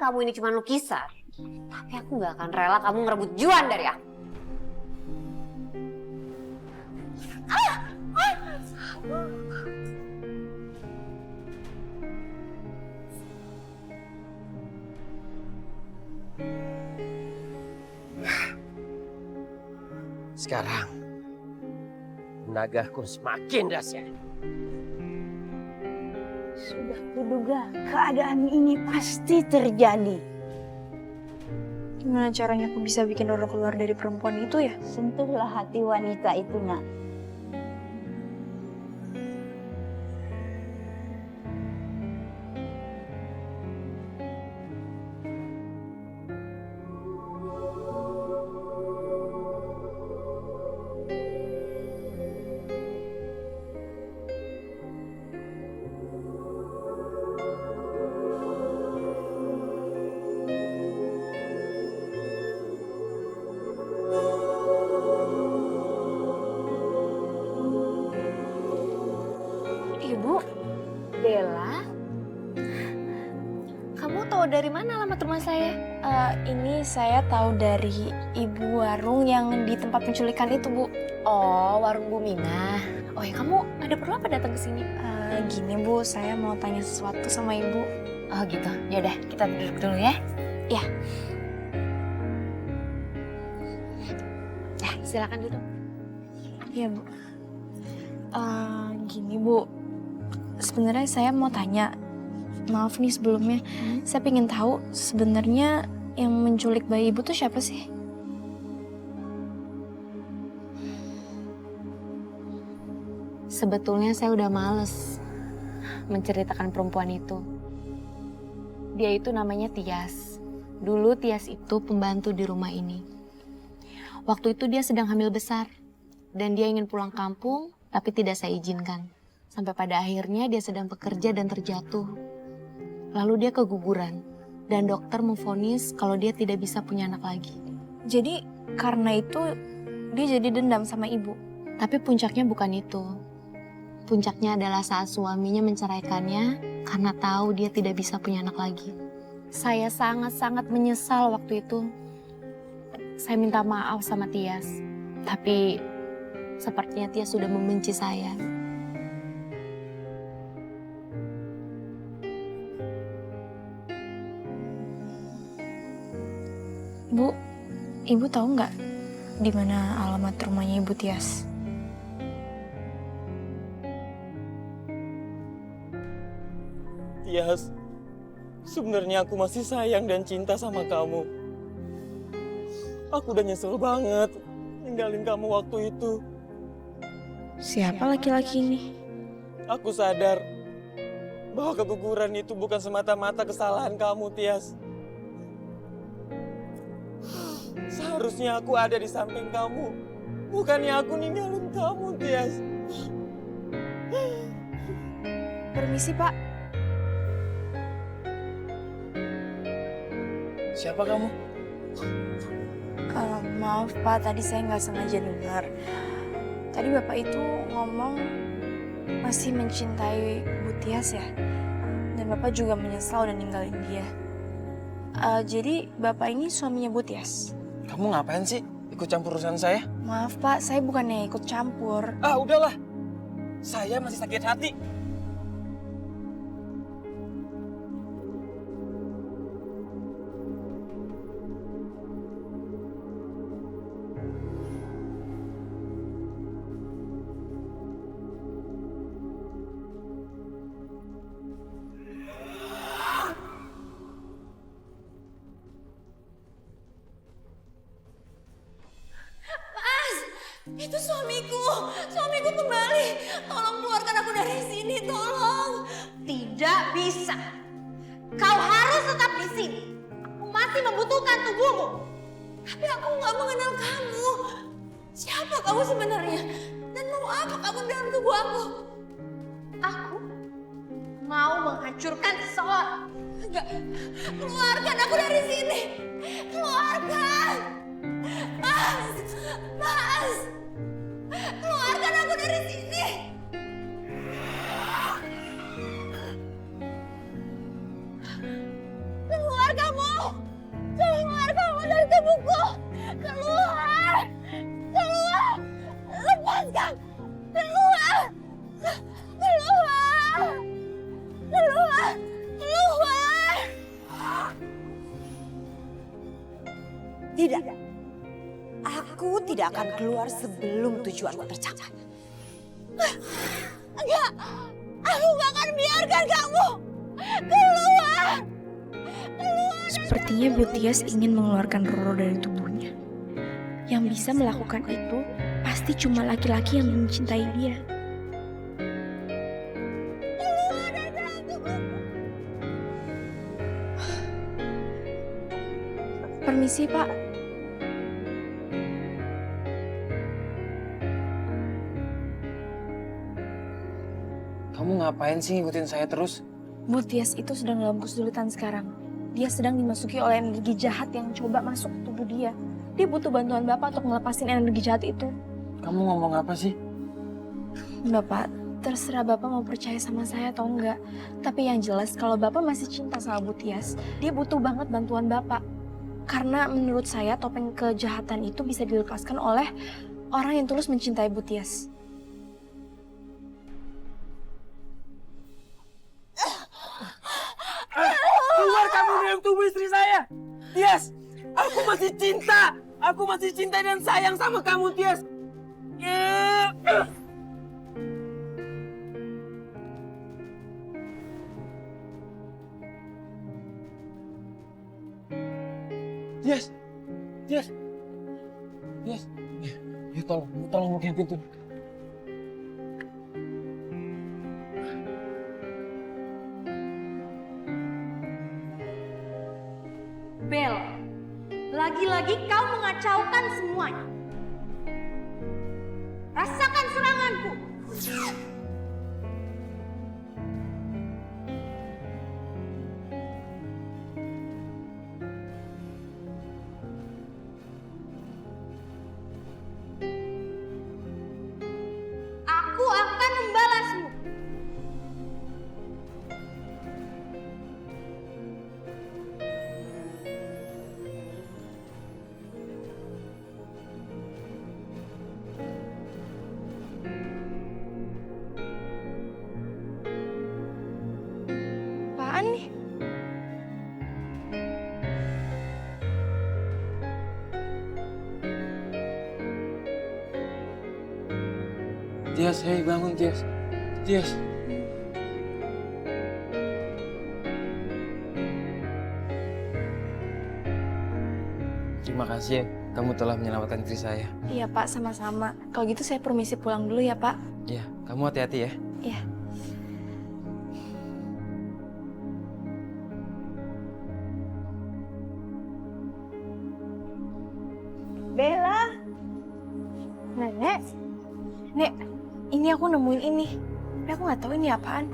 kamu ini cuma lukisan, tapi aku gak akan rela kamu ngerebut Juan dari aku. Sekarang, tenagaku semakin dahsyat. Sudah kuduga keadaan ini pasti terjadi. Gimana caranya aku bisa bikin Roro keluar dari perempuan itu ya? Sentuhlah hati wanita itu, nak. Ibu, Bella, kamu tahu dari mana alamat rumah saya? Ini saya tahu dari ibu warung yang di tempat penculikan itu, Bu. Oh, warung Bu Mina. Oh ya, kamu ada perlu apa datang ke sini? Gini, Bu, saya mau tanya sesuatu sama ibu. Oh gitu, yaudah kita duduk dulu ya. Ya. Ya, silakan duduk. Iya, Bu. Gini, Bu. Sebenarnya saya mau tanya, maaf nih sebelumnya, saya pengen tahu sebenarnya yang menculik bayi ibu tuh siapa sih? Sebetulnya saya udah males menceritakan perempuan itu. Dia itu namanya Tias. Dulu Tias itu pembantu di rumah ini. Waktu itu dia sedang hamil besar dan dia ingin pulang kampung tapi tidak saya izinkan. Sampai pada akhirnya dia sedang bekerja dan terjatuh. Lalu dia keguguran dan dokter memvonis kalau dia tidak bisa punya anak lagi. Jadi karena itu dia jadi dendam sama ibu. Tapi puncaknya bukan itu. Puncaknya adalah saat suaminya menceraikannya karena tahu dia tidak bisa punya anak lagi. Saya sangat-sangat menyesal waktu itu. Saya minta maaf sama Tias. Tapi sepertinya Tias sudah membenci saya. Bu, ibu tahu nggak di mana alamat rumahnya Ibu Tias? Tias, sebenarnya aku masih sayang dan cinta sama kamu. Aku udah nyesel banget ninggalin kamu waktu itu. Siapa laki-laki ini? Aku sadar bahwa keguguran itu bukan semata-mata kesalahan kamu, Tias. Seharusnya aku ada di samping kamu, bukannya aku ninggalin kamu, Tias. Permisi, Pak. Siapa kamu? Maaf, Pak. Tadi saya nggak sengaja dengar. Tadi Bapak itu ngomong masih mencintai Bu Tias ya? Dan Bapak juga menyesal udah ninggalin dia. Jadi Bapak ini suaminya Bu Tias? Kamu ngapain sih ikut campur urusan saya? Maaf, Pak. Saya bukannya ikut campur. Ah, udahlah. Saya masih sakit hati. Itu suamiku kembali. Tolong keluarkan aku dari sini, tolong. Tidak bisa. Kau harus tetap di sini. Aku masih membutuhkan tubuhmu. Tapi aku nggak mengenal kamu. Siapa kamu sebenarnya? Dan mau apa kamu dalam tubuh aku? Aku mau menghancurkan seseorang. Enggak, keluarkan aku dari sini. Keluarkan. Mas, Mas. Keluarkan aku dari sini. Keluar kamu Tidak. Aku tidak akan keluar sebelum tujuanku tercapai. Enggak, aku gak akan biarkan kamu keluar. Sepertinya Bu Tias ingin mengeluarkan Roro dari tubuhnya. Yang bisa melakukan itu pasti cuma laki-laki yang mencintai dia. Permisi, Pak. Kamu ngapain sih ngikutin saya terus? Bu Tias itu sedang dalam kesulitan sekarang. Dia sedang dimasuki oleh energi jahat yang coba masuk ke tubuh dia. Dia butuh bantuan Bapak untuk ngelepasin energi jahat itu. Kamu ngomong apa sih? Bapak, terserah Bapak mau percaya sama saya atau enggak. Tapi yang jelas kalau Bapak masih cinta sama Bu Tias, dia butuh banget bantuan Bapak. Karena menurut saya topeng kejahatan itu bisa dilepaskan oleh orang yang tulus mencintai Bu Tias. Keluar kamu dari tubuh istri saya! Tias! Aku masih cinta! Aku masih cinta dan sayang sama kamu, Tias! Tias! Tias! Tias! Ya tolong bukain pintu. Bel, lagi-lagi kau mengacaukan semuanya. Rasakan seranganku. Aku akan membalasmu. Apaan nih? Tias, hei bangun Tias. Tias. Terima kasih ya, kamu telah menyelamatkan istri saya. Iya Pak, sama-sama. Kalau gitu saya permisi pulang dulu ya Pak. Ya, kamu hati-hati ya. Iya. Bella, Nenek, Nek, ini aku nemuin ini. Tapi aku nggak tahu ini apaan.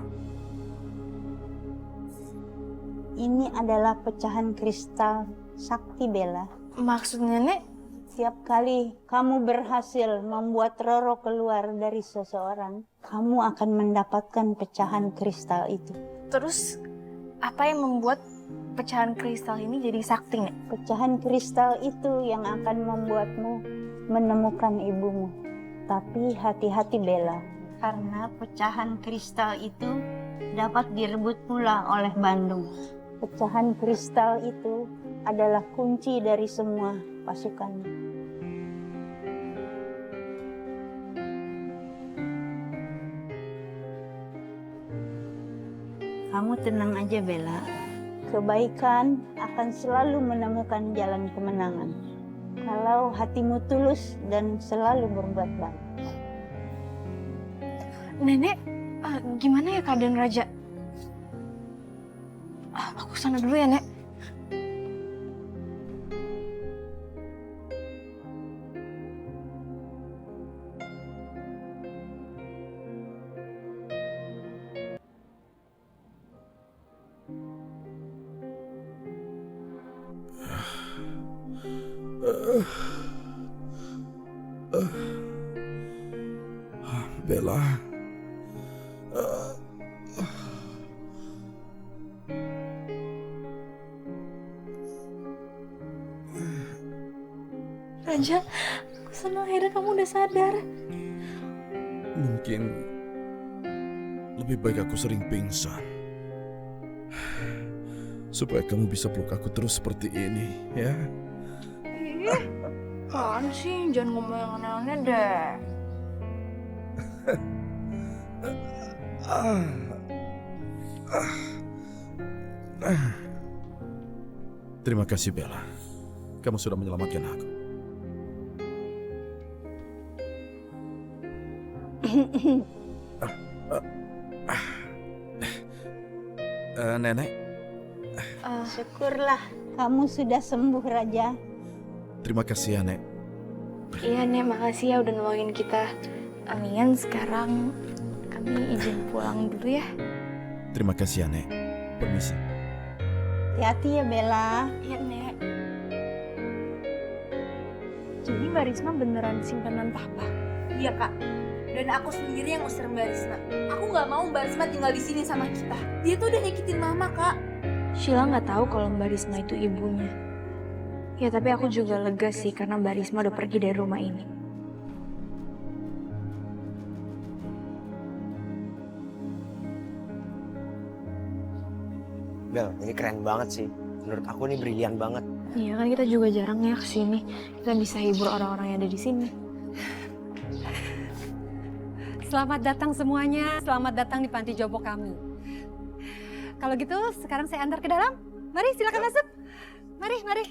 ini adalah pecahan kristal sakti Bella. Maksudnya Nek, Setiap kali kamu berhasil membuat Roro keluar dari seseorang, kamu akan mendapatkan pecahan kristal itu. terus apa yang membuat pecahan kristal ini jadi sakti Nek? Pecahan kristal itu yang akan membuatmu menemukan ibumu. Tapi hati-hati Bella, karena pecahan kristal itu dapat direbut pula oleh Bandung. Pecahan kristal itu adalah kunci dari semua pasukannya. Kamu tenang aja Bella. Kebaikan akan selalu menemukan jalan kemenangan. Kalau hatimu tulus dan selalu berbuat baik. Nenek, gimana ya keadaan Raja? Aku sana dulu ya Nek. Bella. Raja, aku senang akhirnya kamu udah sadar. Mungkin lebih baik aku sering pingsan. Supaya kamu bisa peluk aku terus seperti ini, ya. Apaan sih? Jangan ngomong yang aneh-aneh deh. Terima kasih Bella. Kamu sudah menyelamatkan aku. Nenek, Syukurlah kamu sudah sembuh, Raja. terima kasih ya, Nek. Iya, Nek. Makasih ya udah nolongin kita. Mendingan sekarang kami izin pulang dulu ya. Terima kasih ya, Nek. Permisi. Hati-hati ya, Bella. Iya, Nek. Jadi Mbak Risma beneran simpanan papa? Iya kak. Dan aku sendiri yang usir Mbak Risma. Aku nggak mau Mbak Risma tinggal di sini sama kita. Dia tuh udah nyakitin mama kak. Sheila nggak tahu kalau Mbak Risma itu ibunya. Ya tapi aku juga lega sih karena Mbak Risma udah pergi dari rumah ini. Bel, ini keren banget sih. Menurut aku ini brilian banget. Iya kan kita juga jarang ya kesini. Kita bisa hibur orang-orang yang ada di sini. Selamat datang semuanya, selamat datang di panti jompo kami. Kalau gitu sekarang saya antar ke dalam. Mari silakan masuk. Mari.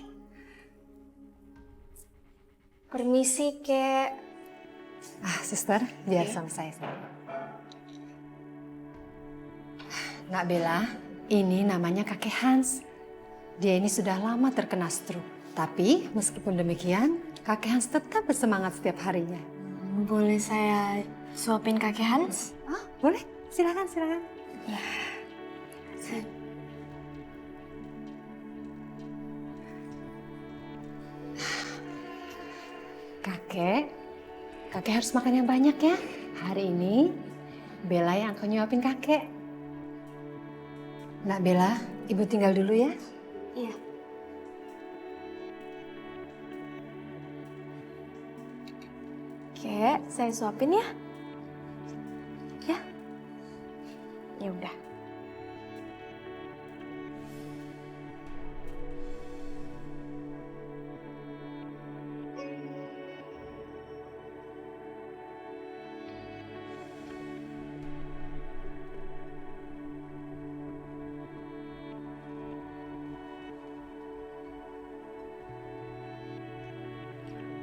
Permisi, Kek. Suster, biar sama saya. Nak Bella, ini namanya kakek Hans. Dia ini sudah lama terkena stroke. Tapi meskipun demikian, kakek Hans tetap bersemangat setiap harinya. Boleh saya suapin kakek Hans? Boleh? Silakan. Kakek harus makan yang banyak ya. Hari ini Bella yang akan nyuapin kakek. Nak Bella, ibu tinggal dulu ya. Iya. Kek, saya suapin ya. Ya. Ya udah.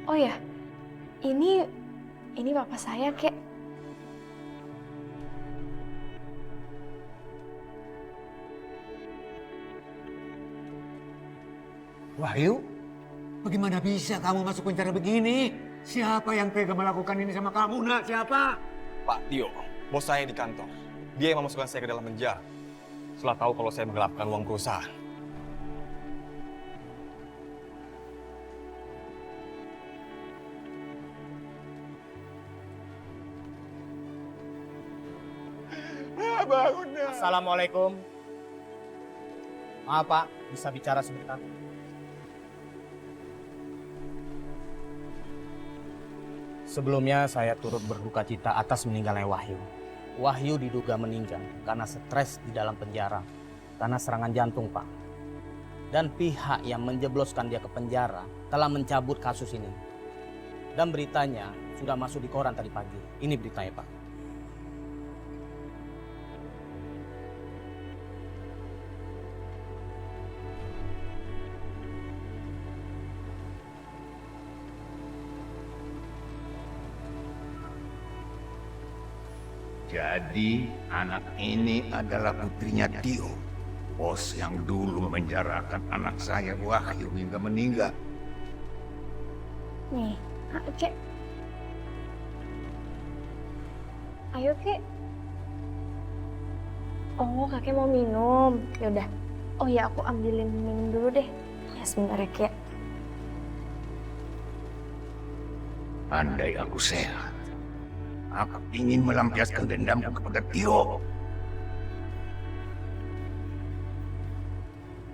Oh ya, ini papa saya, Kek. Wahyu, bagaimana bisa kamu masuk penjara begini? Siapa yang tega melakukan ini sama kamu, nak? Siapa? Pak Tio, bos saya di kantor. Dia yang memasukkan saya ke dalam penjara. Setelah tahu kalau saya menggelapkan uang perusahaan. Assalamualaikum. Maaf Pak, bisa bicara sebentar? Sebelumnya saya turut berduka cita atas meninggalnya Wahyu. Wahyu diduga meninggal karena stres di dalam penjara, karena serangan jantung Pak. Dan pihak yang menjebloskan dia ke penjara telah mencabut kasus ini. Dan beritanya sudah masuk di koran tadi pagi. Ini beritanya Pak. Jadi anak ini adalah putrinya Tio, bos yang dulu menjarakan anak saya Wahyu hingga meninggal. Nih, Kek. Ayo, Kek. Oh, kakek mau minum. Ya udah. Oh ya, aku ambilin minum dulu deh. Ya sebentar ya, Kek. Andai aku sehat, aku ingin melampiaskan dendamku kepada Tio.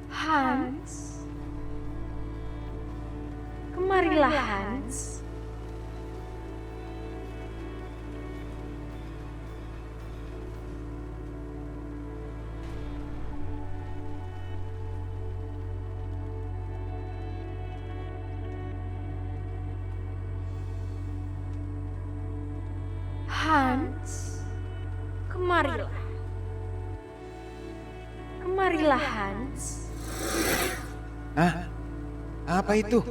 Hans. Kemarilah, Hans. Hans, kemarilah. Kemarilah Hans. Hah? Apa itu?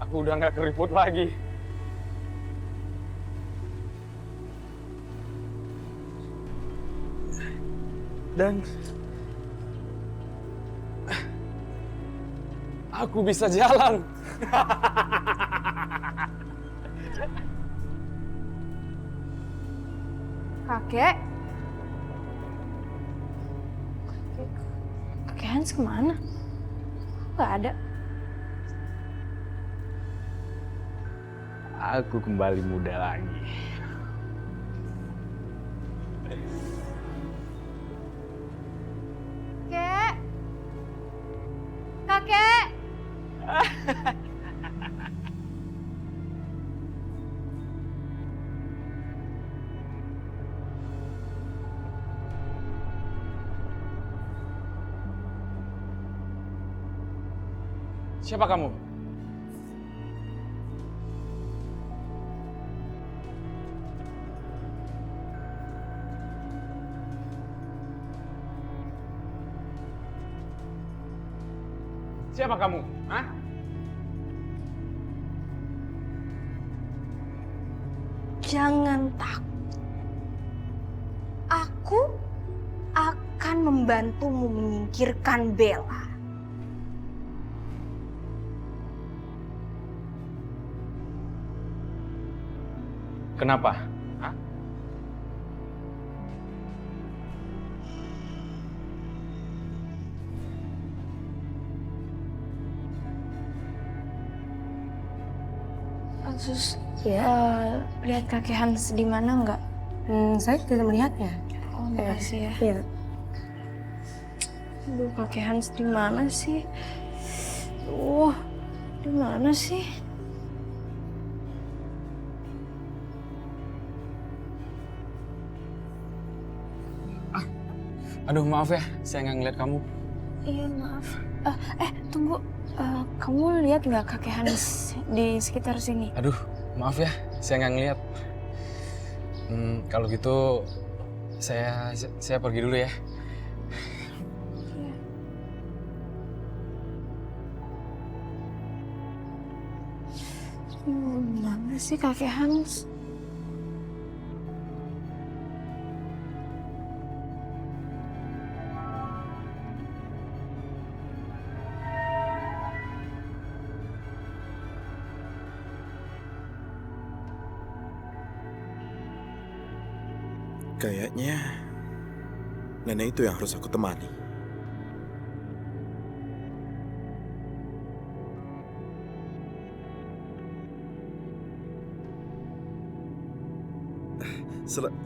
Aku udah nggak keriput lagi. Dan aku bisa jalan. Kakek? Kakek Hans kemana? Gak ada. Aku kembali muda lagi. Kakek? Kakek? Siapa kamu? Siapa kamu? Hah? Jangan takut. Aku akan membantumu menyingkirkan Bella. Kenapa? Hah? Sus, lihat kakek Hans di mana nggak? Saya tidak melihatnya. Oh, makasih ya. Iya. Aduh, kakek Hans di mana sih? Di mana sih? Aduh, maaf ya, saya nggak ngeliat kamu. Iya, maaf. Tunggu. Kamu lihat nggak kakek Hans di sekitar sini? Aduh, maaf ya, saya nggak ngeliat. Kalau gitu, saya pergi dulu ya. Mana sih kakek Hans? Kayaknya nenek itu yang harus aku temani.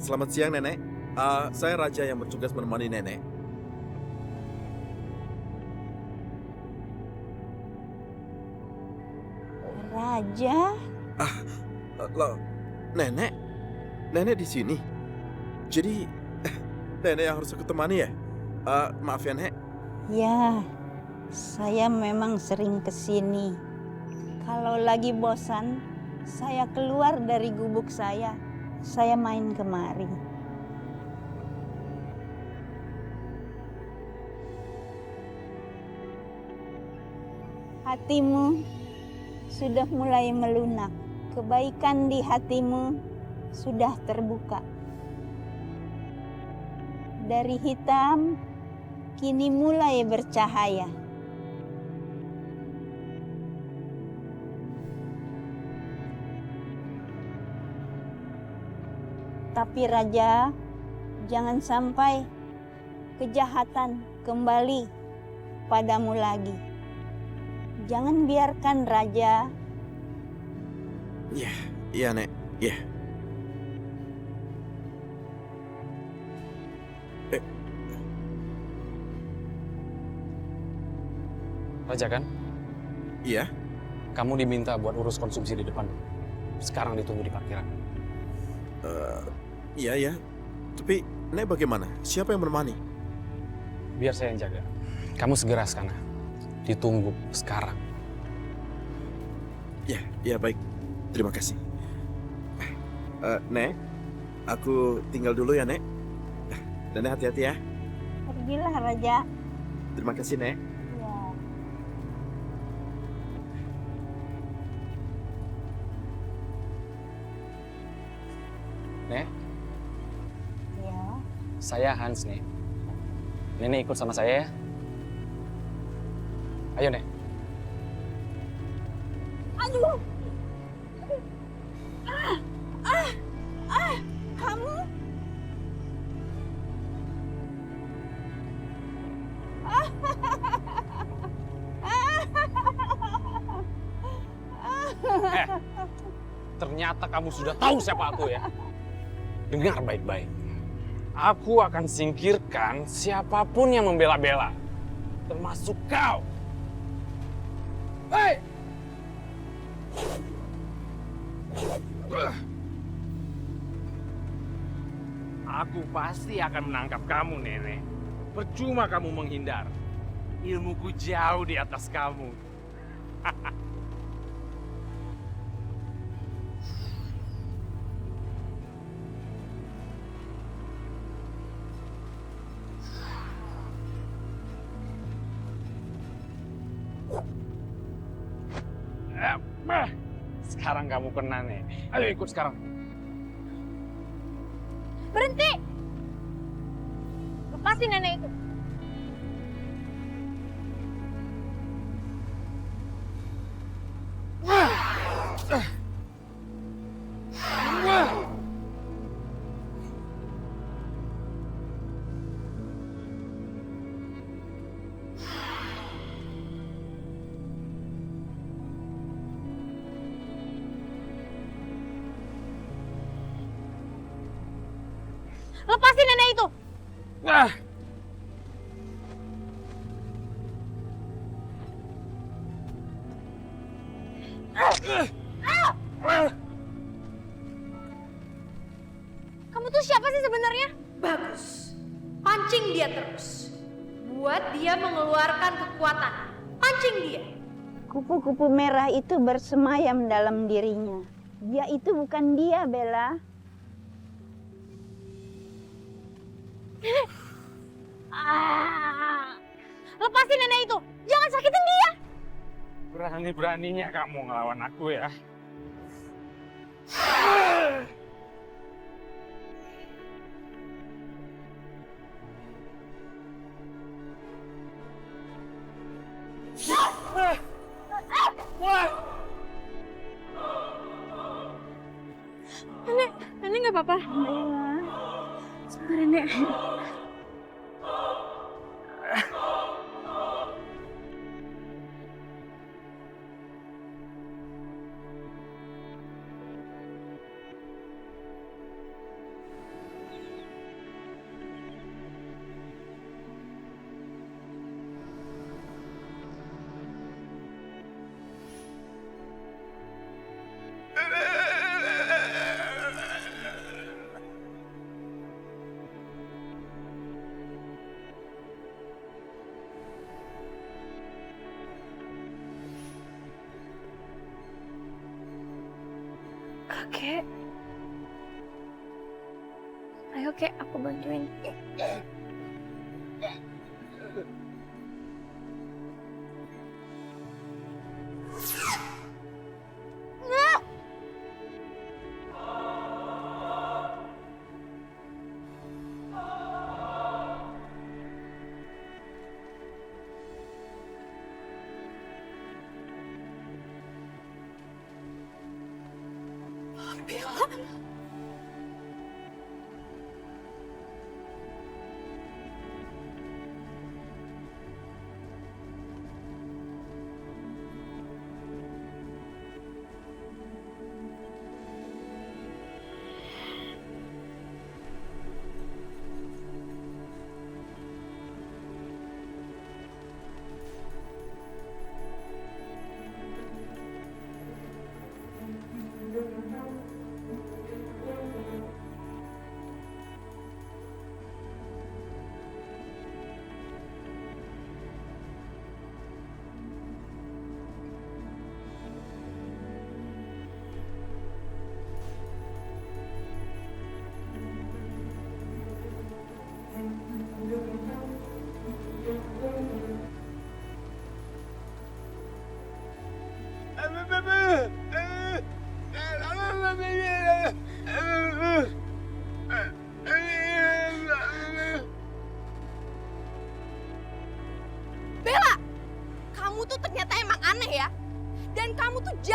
Selamat siang, Nenek. Saya Raja yang bertugas menemani Nenek. Raja? Loh, Nenek? Nenek di sini? Jadi, Nenek yang harus aku temani ya? Maaf ya, Nek. Ya, saya memang sering kesini. Kalau lagi bosan, saya keluar dari gubuk saya main kemari. Hatimu sudah mulai melunak. Kebaikan di hatimu sudah terbuka. Dari hitam, kini mulai bercahaya. Tapi Raja, jangan sampai kejahatan kembali padamu lagi. Jangan biarkan Raja. Iya, Nek. Iya. Raja kan? Iya. Kamu diminta buat urus konsumsi di depan. Sekarang ditunggu di parkiran. Iya. Tapi, Nek bagaimana? Siapa yang menemani? Biar saya yang jaga. Kamu segera ke sana. Ditunggu sekarang. Ya baik. Terima kasih. Nek, aku tinggal dulu ya, Nek. Dan hati-hati ya. Pergilah Raja. Terima kasih, Nek. Ya. Nek, Ya. saya Hans nih. Nenek ikut sama saya ya. Ayo, Nek. Aduh. Kamu? Ternyata kamu sudah tahu siapa aku ya. Dengar baik-baik. Aku akan singkirkan siapapun yang membela-bela. Termasuk kau. Hei! Aku pasti akan menangkap kamu, Nenek. Percuma kamu menghindar. Ilmuku jauh di atas kamu. Sekarang kamu kena, Nek. Ayo ikut sekarang. Berhenti! Lepasin nenek itu. Lepasin nenek itu. Kamu tuh siapa sih sebenarnya? Bagus. Pancing dia terus. Buat dia mengeluarkan kekuatan. Pancing dia. Kupu-kupu merah itu bersemayam dalam dirinya. Dia itu bukan dia, Bella. Lepasin nenek itu. Jangan sakitin dia. Berani-beraninya kamu ngelawan aku ya. Nenek nggak apa-apa. Sebentar, nenek. Kakek. Ayo, Kek, aku bantuin.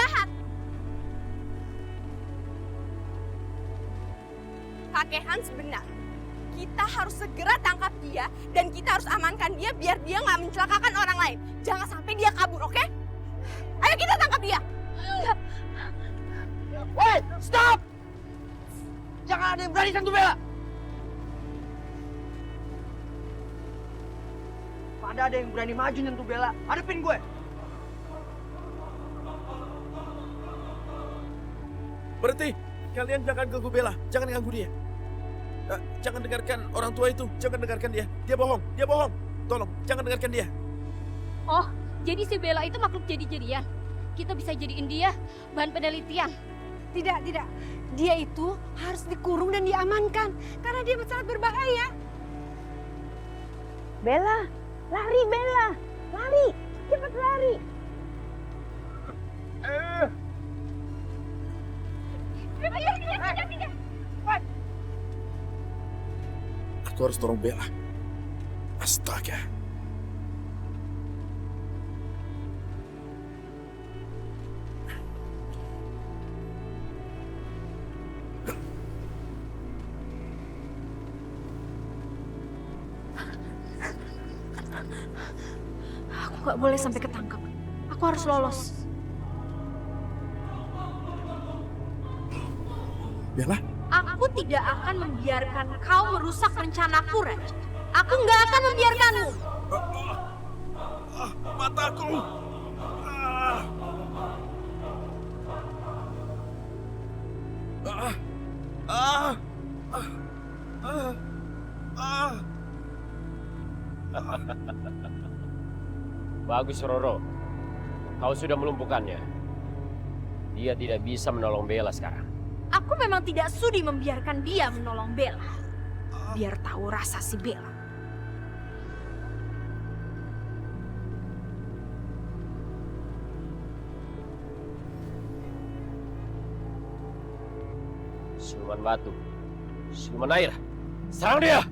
jahat. Kakek Hans benar. Kita harus segera tangkap dia dan kita harus amankan dia biar dia nggak mencelakakan orang lain. Jangan sampai dia kabur, oke? Ayo kita tangkap dia. Wait, stop! Jangan ada yang berani sentuh Bella. Pada ada yang berani maju nyentuh Bella, hadapin gue. Berhenti! Kalian jangan ganggu Bella, jangan ganggu dia. Jangan dengarkan orang tua itu, jangan dengarkan dia. Dia bohong, dia bohong. Tolong, jangan dengarkan dia. Oh, jadi si Bella itu makhluk jadi-jadian. Kita bisa jadiin dia bahan penelitian. Tidak, tidak. Dia itu harus dikurung dan diamankan karena dia sangat berbahaya. Bella, lari Bella, lari, cepat lari. Aku harus tolong Bella. Astaga. Aku nggak boleh sampai ketangkap. Aku harus lolos. Bella? Aku tidak akan membiarkan kau merusak rencanaku, Raja. Aku nggak akan membiarkanmu. Mataku. Bagus Roro, kau sudah melumpuhkannya. Dia tidak bisa menolong Bella sekarang. Aku memang tidak sudi membiarkan dia menolong Bella. Biar tahu rasa si Bella. Siluman batu, siluman air, serang dia!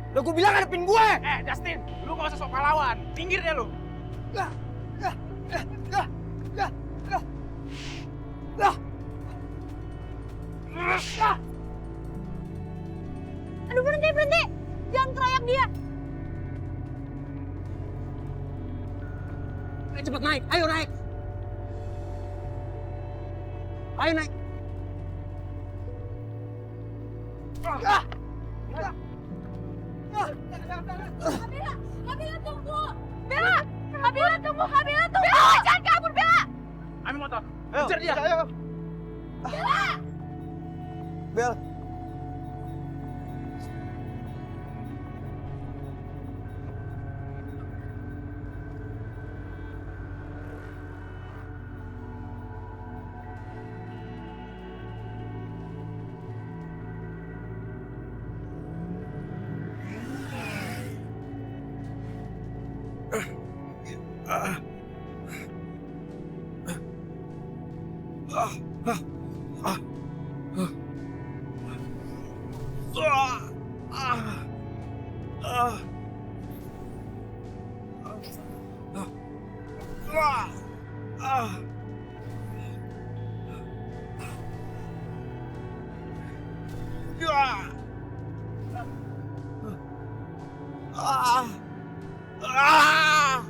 Udah gue bilang hadapin gue! Justin, lu gak usah sok pahlawan. Pinggir deh lu. Aduh, berhenti, berhenti. Jangan keroyak dia. Ayo cepet naik, ayo naik! Ayo naik! Kabila, Kabila tunggu. Bella, Kabila tunggu, Kabila tunggu. Bella, jangan kabur, Bella. Ambil motor. Kejar dia. Bella. Bel. Ah! Ah!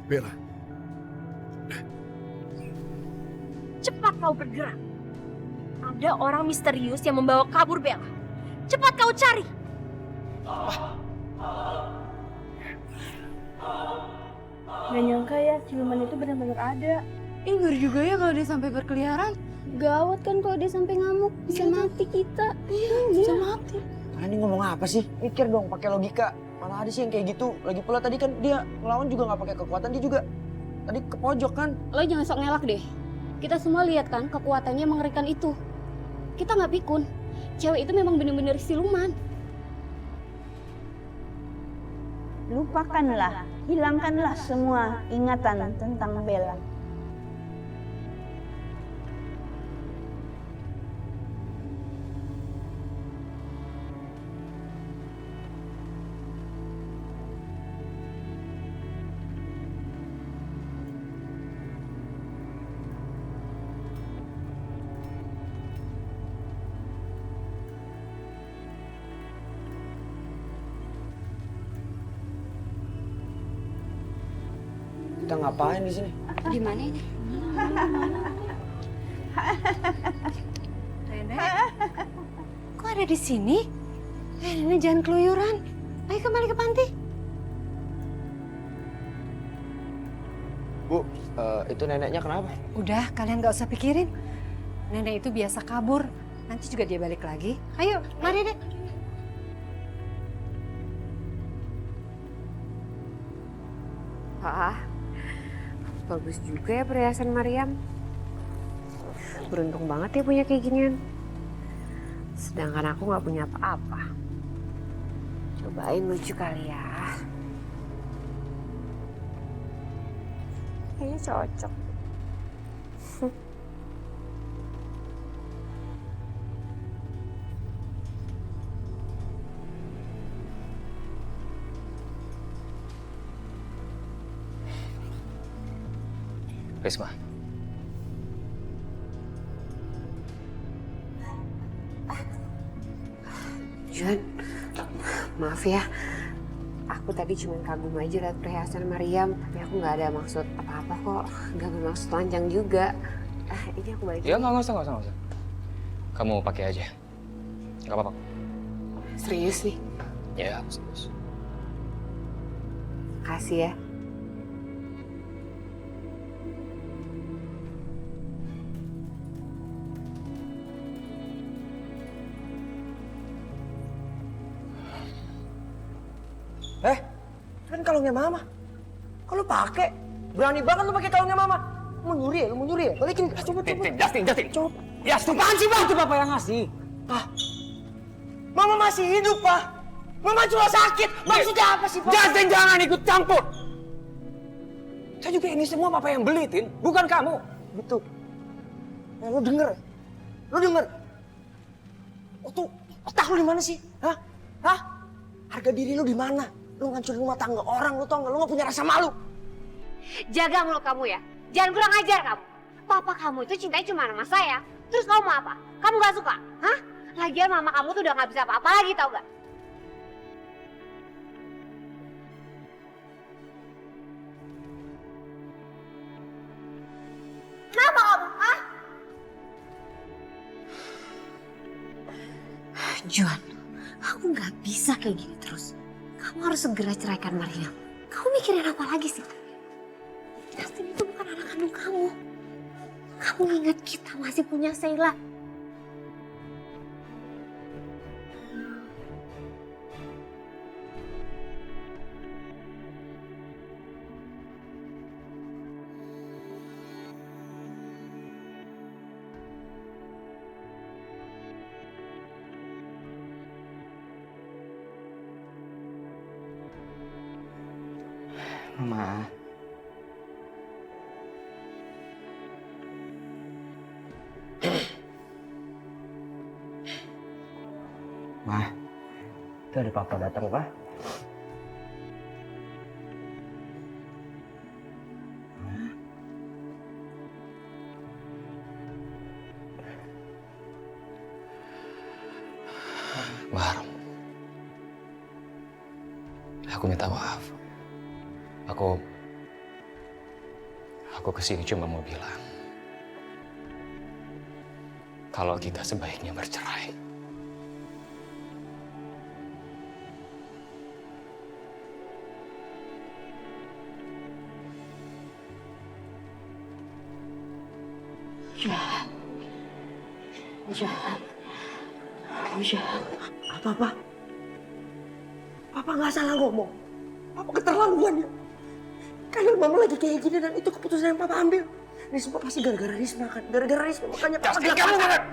Bella, Cepat kau bergerak. Ada orang misterius yang membawa kabur Bella. Cepat kau cari. Gak nyangka ya, siluman itu benar-benar ada. Ngeri juga ya kalau dia sampai berkeliaran. Gawat kan kalau dia sampai ngamuk, bisa mati kita. Bisa mati. Kalian ini ngomong apa sih? Mikir dong, pakai logika. Malah ada sih yang kayak gitu. Lagi pula tadi kan dia ngelawan juga nggak pakai kekuatan, dia juga tadi ke pojok kan. Lo jangan sok ngelak deh. Kita semua lihat kan kekuatannya mengerikan itu. Kita nggak pikun. Cewek itu memang benar-benar siluman. Lupakanlah, hilangkanlah semua ingatan tentang Bella. Kita ngapain di sini? Di mana ini? Nenek, kok ada di sini? Nenek jangan keluyuran. Ayo kembali ke panti. Bu, itu neneknya kenapa? Udah, kalian gak usah pikirin. Nenek itu biasa kabur. Nanti juga dia balik lagi. Ayo, mari deh. Pak, bagus juga ya perhiasan Mariam. Beruntung banget ya punya kayak ginian. Sedangkan aku nggak punya apa-apa. Cobain lucu kali ya. Kayaknya cocok. Risma. Juan, maaf ya. Aku tadi cuma kagum aja liat perhiasan Mariam. Tapi aku nggak ada maksud apa-apa kok. Nggak bermaksud telanjang juga. Ini aku balik. Ya nggak usah. Kamu pakai aja. Nggak apa-apa. Serius nih? Ya, serius. Kasih ya. Kan kalungnya mama. Kalau pakai, berani banget lu pakai kalungnya mama. Mau nyuri ya? Balikin. Coba. Justin. Coba. Ya, apaan sih, Bang? Itu Bapak yang ngasih. Mama masih hidup, Pak. Mama cuma sakit. Maksudnya apa sih, Pak? Justin, jangan ikut campur. Saya juga ini semua Papa yang beli, Tin. Bukan kamu. Betul. Lu denger. Otak lu di mana sih? Hah? Harga diri lu di mana? Lu ngancurin rumah tangga orang, lu tau gak? Lu gak punya rasa malu. Jaga mulut kamu ya. Jangan kurang ajar kamu. Papa kamu itu cintanya cuma sama saya. Terus kamu mau apa? Kamu gak suka? Hah? Lagian mama kamu tuh udah gak bisa apa-apa lagi, tau gak? Kenapa kamu? Hah? Juan, aku gak bisa kayak gini terus. Kamu harus segera ceraikan Mariam. Kamu mikirin apa lagi sih? Justin itu bukan anak kandung kamu. Kamu ingat kita masih punya Sheila. Mah, itu ada papa datang, Pak. Bahar, aku minta maaf. Aku kesini cuma mau bilang kalau kita sebaiknya bercerai. Jahat. Jahat. Jahat. Apa? Papa nggak salah ngomong. Papa keterlaluan ya. Karena mama lagi kayak gini dan itu keputusan yang papa ambil. Ini semua pasti gara-gara Risma kan. Gara-gara Risma makanya papa gak kamu banget.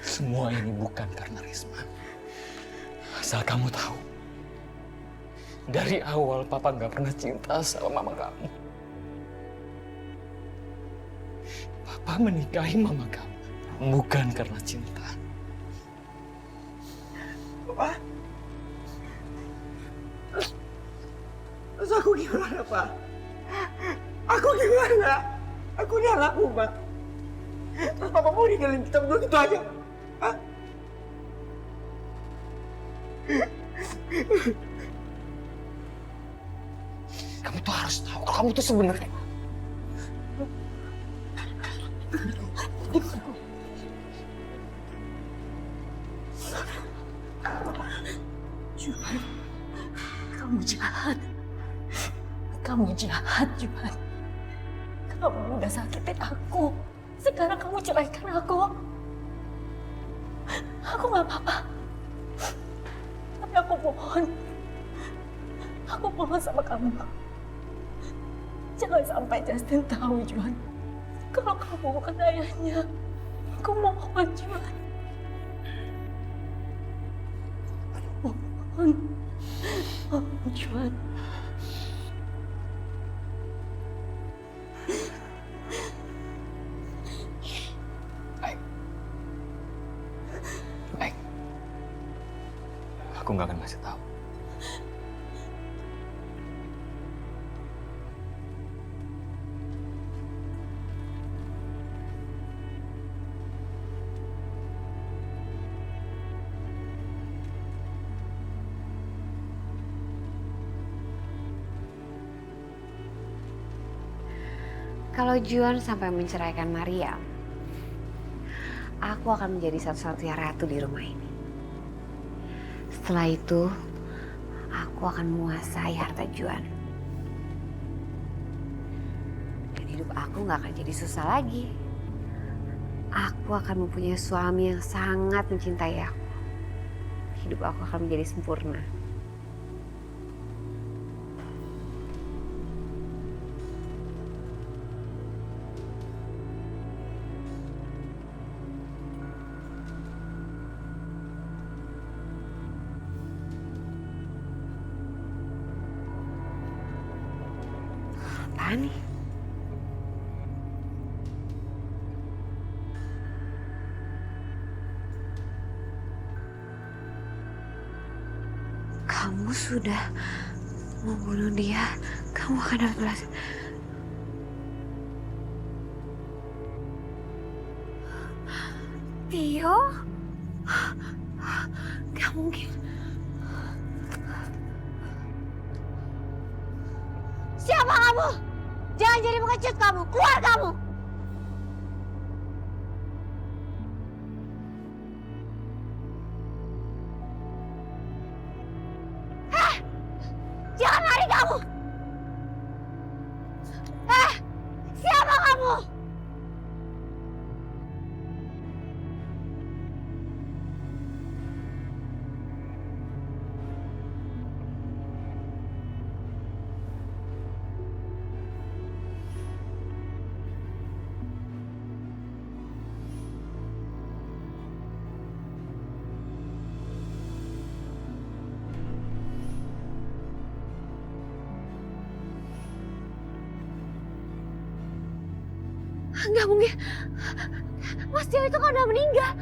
Semua ini bukan karena Risma. Asal kamu tahu, dari awal papa nggak pernah cinta sama mama kamu. Papa menikahi mama kamu bukan karena cinta. Papa? Terus aku gimana, Pak? Aku gimana? Aku ini anakku, Pak. Terus papa mau ninggalin kita berdua gitu aja? Hah? Kamu tuh harus tahu, kamu tuh sebenarnya Juan, kamu jahat. Kamu jahat, Juan. Kamu udah sakitin aku. Sekarang kamu ceraikan aku. Aku gak apa-apa. Tapi aku mohon. Aku mohon sama kamu. Jangan sampai Justin tahu, Juan. Kalau kamu bukan ayahnya. Aku mohon, Juan. Mohon. Mohon, Juan. baik. Aku nggak akan kasih tahu. Kalau Juan sampai menceraikan Maria, aku akan menjadi satu-satunya ratu di rumah ini. Setelah itu, aku akan menguasai harta Juan. Dan hidup aku gak akan jadi susah lagi. Aku akan mempunyai suami yang sangat mencintai aku. Hidup aku akan menjadi sempurna. Apaan nih? Kamu sudah membunuh dia, kamu akan dapat balas. Tio? Gak mungkin. Siapa kamu? Jangan jadi pengecut kamu. Keluar kamu. Jangan lari kamu. Siapa kamu? Nggak mungkin. Mas Tio itu kan udah meninggal.